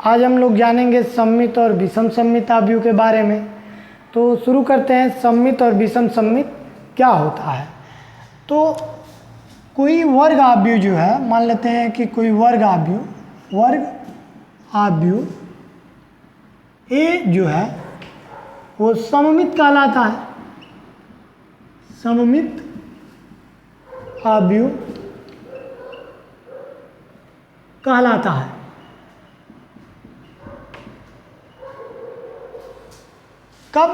आज हम लोग जानेंगे सममित और विषम सममित आव्यूह के बारे में। तो शुरू करते हैं, सममित और विषम सममित क्या होता है। तो कोई वर्ग आव्यूह जो है, मान लेते हैं कि कोई वर्ग आव्यूह ए जो है वो सममित कहलाता है। सममित आव्यूह कहलाता है। कब?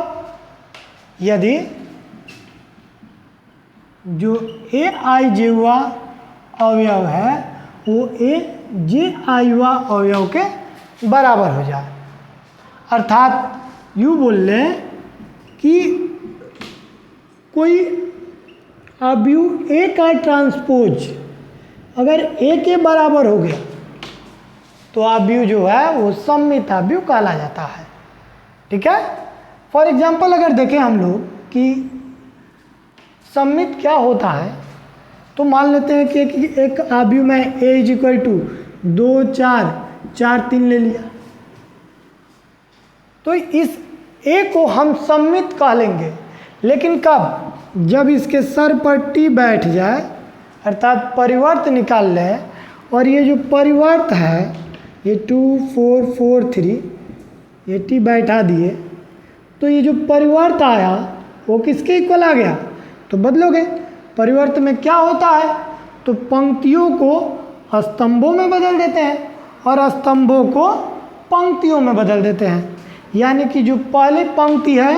यदि जो ए आई जे हुआ अवयव है वो ए जे आई हुआ अवयव के बराबर हो जाए। अर्थात यूँ बोल लें कि कोई आव्यूह ए का ट्रांसपोज अगर ए के बराबर हो गया तो आव्यूह जो है वो सममित आव्यूह कहला जाता है। ठीक है। फॉर एग्जाम्पल अगर देखें हम लोग कि सममित क्या होता है, तो मान लेते हैं कि एक आव्यूह में ए इज इक्वल टू 2 4 4 3 ले लिया, तो इस ए को हम सममित कह लेंगे। लेकिन कब? जब इसके सर पर टी बैठ जाए, अर्थात परिवर्त निकाल लें, और ये जो परिवर्त है ये 2 4 4 3 ये टी बैठा दिए, तो ये जो परिवर्त आया वो किसके इक्वल आ गया? तो बदलोगे। परिवर्त में क्या होता है? तो पंक्तियों को स्तंभों में बदल देते हैं और स्तंभों को पंक्तियों में बदल देते हैं। यानी कि जो पहली पंक्ति है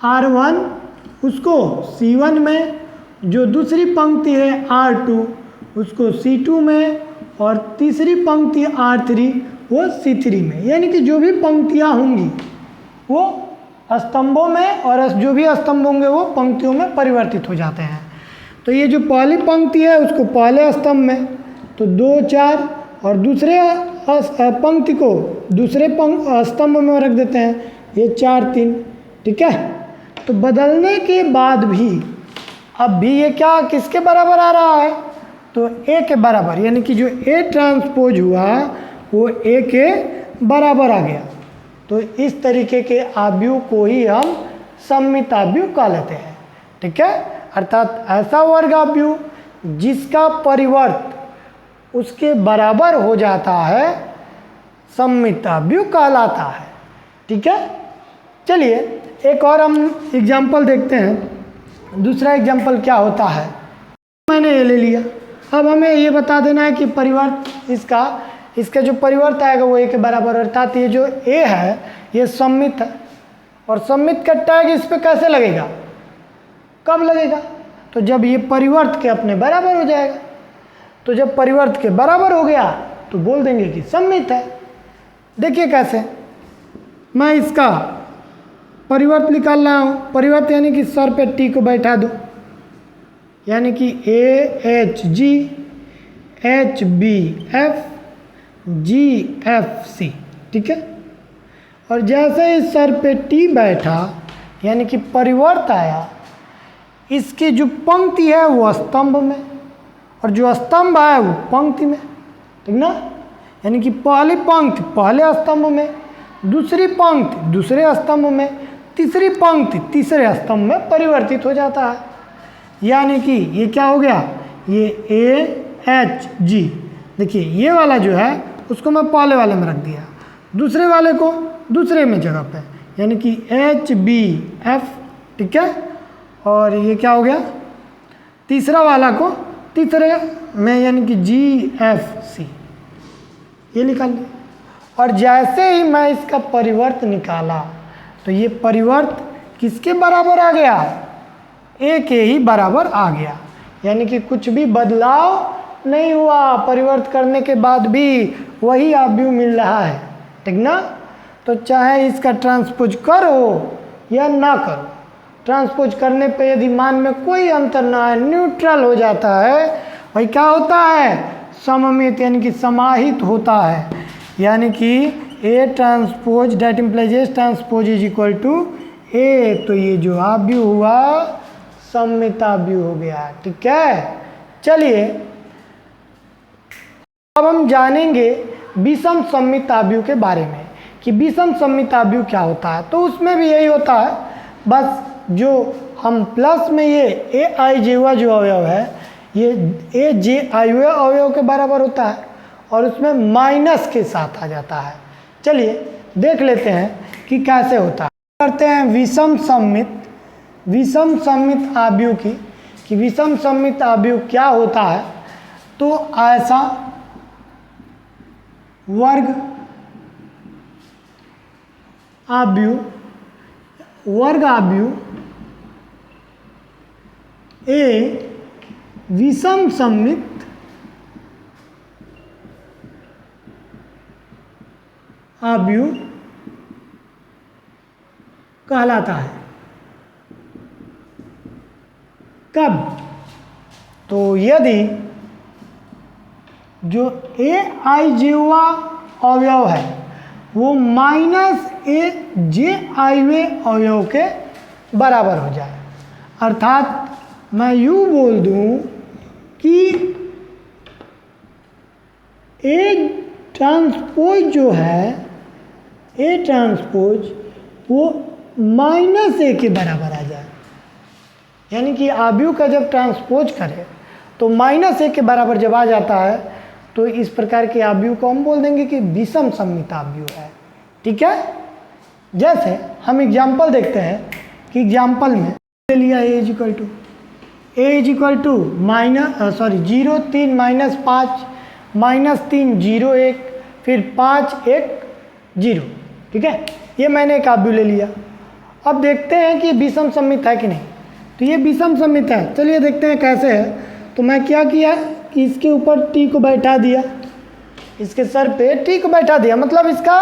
R1 उसको C1 में, जो दूसरी पंक्ति है R2 उसको C2 में, और तीसरी पंक्ति R3 वो C3 में। यानी कि जो भी पंक्तियाँ होंगी वो स्तंभों में, और जो भी स्तंभ होंगे वो पंक्तियों में परिवर्तित हो जाते हैं। तो ये जो पहली पंक्ति है उसको पहले स्तंभ में, तो 2 4, और दूसरे पंक्ति को दूसरे स्तंभ में रख देते हैं, ये 4 3। ठीक है। तो बदलने के बाद भी अब भी ये क्या किसके बराबर आ रहा है? तो ए के बराबर, यानी कि जो ए ट्रांसपोज हुआ वो ए के बराबर आ गया। तो इस तरीके के आव्यूह को ही हम सममित आव्यूह कह लेते हैं। ठीक है। अर्थात ऐसा वर्ग आव्यूह जिसका परिवर्त उसके बराबर हो जाता है सममित आव्यूह कहलाता है। ठीक है। चलिए एक और हम एग्जाम्पल देखते हैं। दूसरा एग्जाम्पल क्या होता है, मैंने ये ले लिया। अब हमें ये बता देना है कि परिवर्त इसका जो परिवर्त आएगा वो ए के बराबर, अर्थात ये जो ए है ये सममित है, और सममित का टैग इस पे कैसे लगेगा? कब लगेगा? तो जब ये परिवर्त के अपने बराबर हो जाएगा। तो जब परिवर्त के बराबर हो गया तो बोल देंगे कि सममित है। देखिए कैसे, मैं इसका परिवर्त निकाल रहा हूँ। परिवर्त यानी कि सर पे टी को बैठा दो, यानी कि AHG HBF GFC। ठीक है। और जैसे ही सर पे टी बैठा यानी कि परिवर्त आया, इसकी जो पंक्ति है वो स्तंभ में, और जो स्तंभ है वो पंक्ति में। ठीक ना। यानी कि पहली पंक्ति पहले स्तंभ में, दूसरी पंक्ति दूसरे स्तंभ में, तीसरी पंक्ति तीसरे स्तंभ में परिवर्तित हो जाता है। यानी कि ये क्या हो गया? ये AHG, देखिए ये वाला जो है उसको मैं पहले वाले में रख दिया, दूसरे वाले को दूसरे में जगह पे, यानी कि HBF। ठीक है। और ये क्या हो गया? तीसरा वाला को तीसरे में, यानी कि GFC, ये निकाल लिया। और जैसे ही मैं इसका परिवर्त निकाला तो ये परिवर्त किसके बराबर आ गया? ए के ही बराबर आ गया। यानी कि कुछ भी बदलाव नहीं हुआ, परिवर्त करने के बाद भी वही आव्यूह मिल रहा है। ठीक ना। तो चाहे इसका ट्रांसपोज करो या ना करो, ट्रांसपोज करने पे यदि मान में कोई अंतर ना है, न्यूट्रल हो जाता है, वही क्या होता है? सममित, यानी कि समाहित होता है। यानी कि A transpose that implies A transpose is equal to A, तो ये जो आव्यूह हुआ सममित आव्यूह हो गया। ठीक है। चलिए अब हम जानेंगे विषम सममित आव्यूह के बारे में कि विषम सममित आव्यूह क्या होता है। तो उसमें भी यही होता है, बस जो हम प्लस में ये ए आई जे हुआ जो अवयव है ये ए जे आई हुए अवयव के बराबर होता है और उसमें माइनस के साथ आ जाता है। चलिए देख लेते हैं कि कैसे होता है। करते हैं विषम सममित आव्यूह की कि विषम सममित आव्यूह क्या होता है। तो ऐसा वर्ग आव्यूह ए विषम सममित आव्यूह कहलाता है। कब? तो यदि जो ए आई जे हुआ अवयव है वो माइनस ए जे आई वे अवयव के बराबर हो जाए, अर्थात मैं यूँ बोल दूँ कि ए ट्रांसपोज जो है ए ट्रांसपोज वो माइनस ए के बराबर आ जाए, यानी कि आव्यूह का जब ट्रांसपोज करें तो माइनस ए के बराबर जब आ जाता है तो इस प्रकार के आव्यूह को हम बोल देंगे कि विषम सममित आव्यूह है। ठीक है, जैसे हम एग्जाम्पल देखते हैं कि एग्जाम्पल में ले लिया A is equal to minus 0 3 minus 5 minus 3 0 1 फिर 5 1 0। ठीक है, ये मैंने एक आव्यूह ले लिया। अब देखते हैं कि विषम सममित है कि नहीं। तो ये विषम सममित है, चलिए देखते हैं कैसे है। तो मैं क्या किया कि इसके ऊपर टी को बैठा दिया, इसके सर पे टी को बैठा दिया, मतलब इसका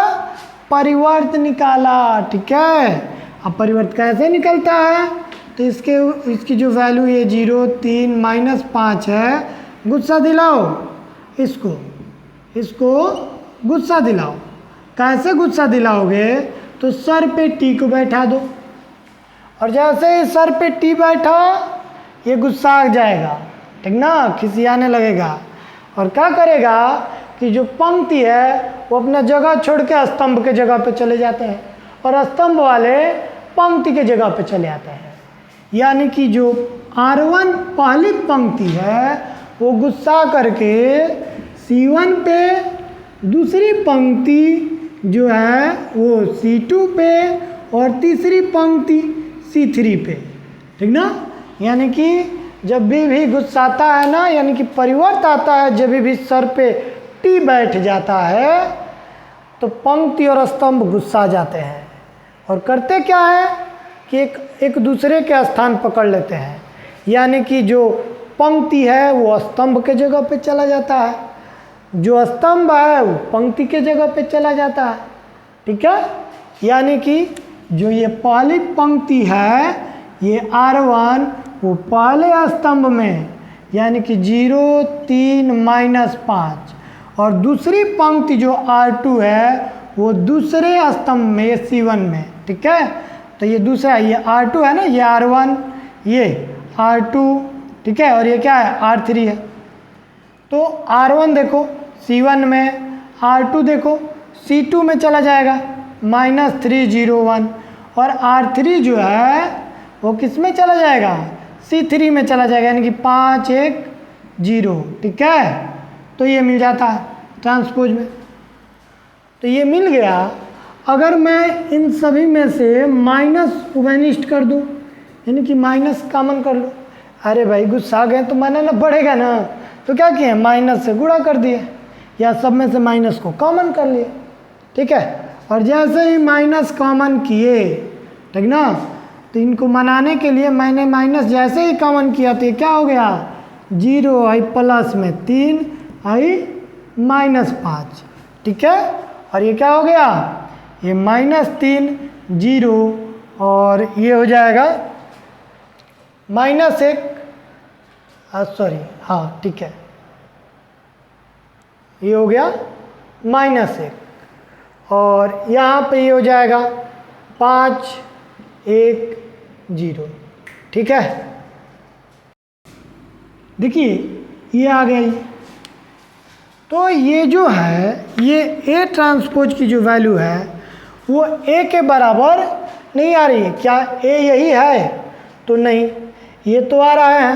परिवर्त निकाला। ठीक है, अब परिवर्त कैसे निकलता है? तो इसकी जो वैल्यू ये 0 3 माइनस 5 है, गुस्सा दिलाओ इसको गुस्सा दिलाओ। कैसे गुस्सा दिलाओगे? तो सर पे टी को बैठा दो और जैसे ही सर पे टी बैठा ये गुस्सा आ जाएगा, ठीक ना, खिसियाने लगेगा और क्या करेगा कि जो पंक्ति है वो अपना जगह छोड़ के स्तंभ के जगह पे चले जाते हैं और स्तंभ वाले पंक्ति के जगह पे चले आते हैं। यानी कि जो R1 पहली पंक्ति है वो गुस्सा करके C1 पे, दूसरी पंक्ति जो है वो C2 पे और तीसरी पंक्ति C3 पे। ठीक ना, यानी कि जब भी गुस्साता है ना, यानी कि परिवर्त आता है, जब भी सर पे टी बैठ जाता है तो पंक्ति और स्तंभ गुस्सा जाते हैं और करते क्या है कि एक दूसरे के स्थान पकड़ लेते हैं। यानी कि जो पंक्ति है वो स्तंभ के जगह पे चला जाता है, जो स्तंभ है वो पंक्ति के जगह पे चला जाता है। ठीक है, यानी कि जो ये पहली पंक्ति है ये R1 वो पहले स्तंभ में यानी कि 0 3 माइनस 5 और दूसरी पंक्ति जो R2 है वो दूसरे स्तंभ में C1 में। ठीक है, तो ये दूसरा ये R2 है ना, ये R1 ये R2। ठीक है, और ये क्या है R3 है। तो R1 देखो C1 में, R2 देखो C2 में चला जाएगा -3 0 1 और R3 जो है वो किस में चला जाएगा? C3 में चला जाएगा, यानी कि 5 1 0। ठीक है, तो ये मिल जाता है ट्रांसपोज में। तो ये मिल गया। अगर मैं इन सभी में से माइनस उभयनिष्ठ कर दूं, यानी कि माइनस कॉमन कर लूँ, अरे भाई गुस्सा आ गए तो माना ना बढ़ेगा ना, तो क्या किए माइनस से गुणा कर दिए या सब में से माइनस को कॉमन कर लिए। ठीक है, और जैसे ही माइनस कॉमन किए, ठीक ना, तो इनको मनाने के लिए मैंने माइनस जैसे ही कॉमन किया तो ये क्या हो गया 0 आई प्लस में 3 आई -5। ठीक है, और ये क्या हो गया ये -3 0 और ये हो जाएगा -1 सॉरी हाँ ठीक है, ये हो गया -1 और यहाँ पे ये हो जाएगा 5 1 0। ठीक है, देखिए ये आ गया ये। तो ये जो है ये ए ट्रांसपोज की जो वैल्यू है वो ए के बराबर नहीं आ रही है। क्या ए यही है? तो नहीं, ये तो आ रहा है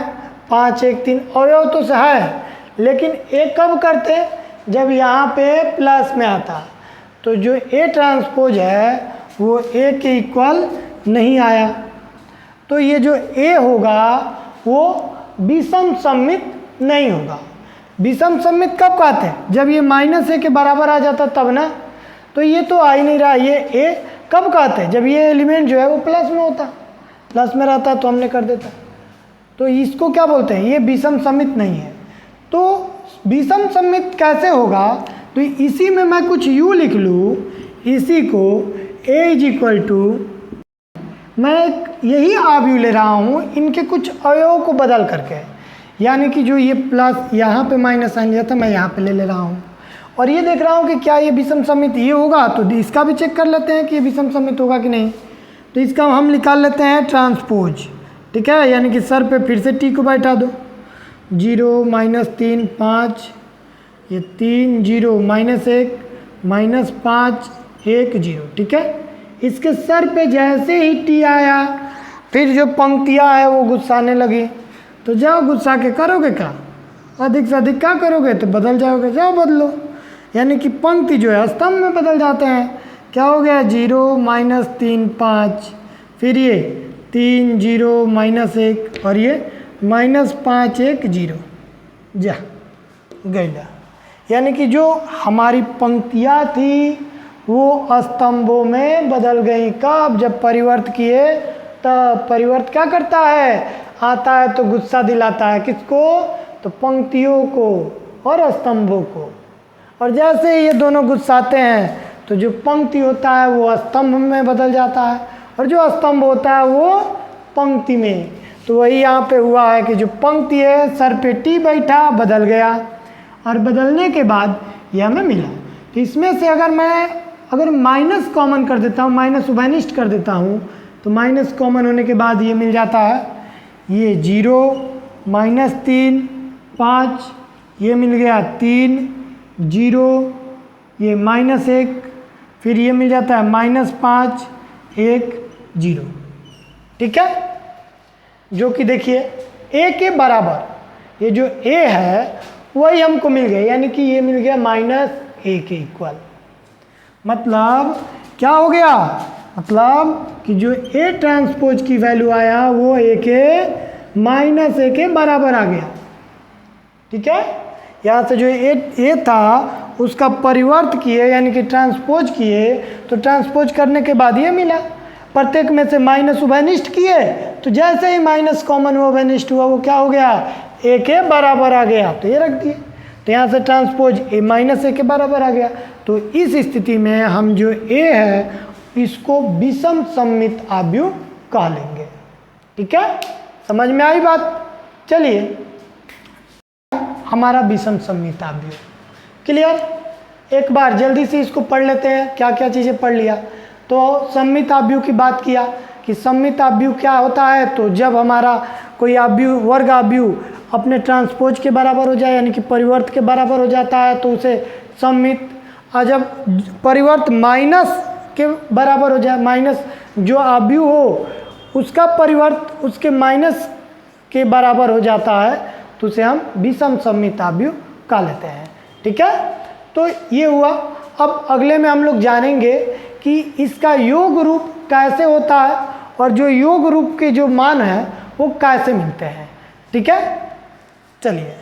5 1 3 अवयव तो है, लेकिन ए कब करते जब यहाँ पे प्लस में आता। तो जो ए ट्रांसपोज है वो ए के इक्वल नहीं आया। तो ये जो ए होगा वो विषम सममित नहीं होगा। विषम सममित कब कहते हैं? जब ये -a के बराबर आ जाता तब ना। तो ये तो आ ही नहीं रहा। ये ए कब कहते हैं? जब ये एलिमेंट जो है वो प्लस में होता, प्लस में रहता तो हमने कर देता। तो इसको क्या बोलते हैं? ये विषम सममित नहीं है। तो विषम सममित कैसे होगा? तो इसी में मैं कुछ यू लिख लूँ, इसी को a मैं यही आव्यूह ले रहा हूँ इनके कुछ अवयवों को बदल करके, यानी कि जो ये प्लस यहाँ पे माइनस साइन लिया था मैं यहाँ पे ले रहा हूँ, और ये देख रहा हूँ कि क्या ये विषम सममित ये होगा। तो इसका भी चेक कर लेते हैं कि ये विषम सममित होगा कि नहीं। तो इसका हम निकाल लेते हैं ट्रांसपोज, ठीक है, यानी कि सर पे फिर से टी को बैठा दो। 0 -3 5, ये 3 0 -1 -5 1 0, ठीक है। इसके सर पे जैसे ही टी आया फिर जो पंक्तियाँ है वो गुस्साने लगी। तो जाओ गुस्सा के करोगे क्या? अधिक से अधिक क्या करोगे? तो बदल जाओगे, जाओ बदलो। यानी कि पंक्ति जो है स्तंभ में बदल जाते हैं। क्या हो गया? 0 -3 5, फिर ये 3 0 -1 और ये -5 1 0, जा गया। यानी कि जो हमारी पंक्तियाँ थी वो स्तंभों में बदल गई। कब? जब परिवर्त किए तब। परिवर्त क्या करता है? आता है तो गुस्सा दिलाता है। किसको? तो पंक्तियों को और स्तंभों को। और जैसे ये दोनों गुस्साते हैं तो जो पंक्ति होता है वो स्तंभ में बदल जाता है और जो स्तंभ होता है वो पंक्ति में। तो वही यहाँ पे हुआ है कि जो पंक्ति है सर पे टी बैठा, बदल गया, और बदलने के बाद ये हमें मिला। तो इसमें से अगर माइनस कॉमन कर देता हूँ, माइनस उभयनिष्ठ कर देता हूँ, तो माइनस कॉमन होने के बाद ये मिल जाता है, ये 0 -3 5, ये मिल गया 3 0, ये -1, फिर ये मिल जाता है -5 1 0, ठीक है। जो कि देखिए a के बराबर ये जो a है वही हमको मिल गया, यानी कि ये मिल गया -a के इक्वल। मतलब क्या हो गया? मतलब कि जो a ट्रांसपोज की वैल्यू आया वो a के -a के बराबर आ गया, ठीक है। यहाँ से जो a था उसका परिवर्त किए यानी कि ट्रांसपोज किए, तो ट्रांसपोज करने के बाद ये मिला। प्रत्येक में से माइनस उभयनिष्ठ किए तो जैसे ही माइनस कॉमन हुआ उभयनिष्ठ हुआ वो क्या हो गया? a के बराबर आ गया, तो ये रख दिए। तो यहाँ से ट्रांसपोज a के बराबर आ गया। तो इस स्थिति में हम जो a है इसको विषम सममित आव्यूह कह लेंगे, ठीक है। समझ में आई बात? चलिए हमारा विषम सममित आव्यूह क्लियर। एक बार जल्दी से इसको पढ़ लेते हैं, क्या क्या चीज़ें पढ़ लिया। तो सममित आव्यूह की बात किया कि सममित आव्यूह क्या होता है। तो जब हमारा कोई आव्यूह वर्ग आव्यूह अपने ट्रांसपोज के बराबर हो जाए यानी कि परिवर्त के बराबर हो जाता है तो उसे सममित। और जब परिवर्त माइनस के बराबर हो जाए, माइनस जो आव्यूह हो उसका परिवर्त उसके माइनस के बराबर हो जाता है तो उसे हम विषम सममित आव्यूह कह लेते हैं, ठीक है। तो ये हुआ। अब अगले में हम लोग जानेंगे कि इसका योग रूप कैसे होता है और जो योग रूप के जो मान हैं वो कैसे मिलते हैं, ठीक है। चलिए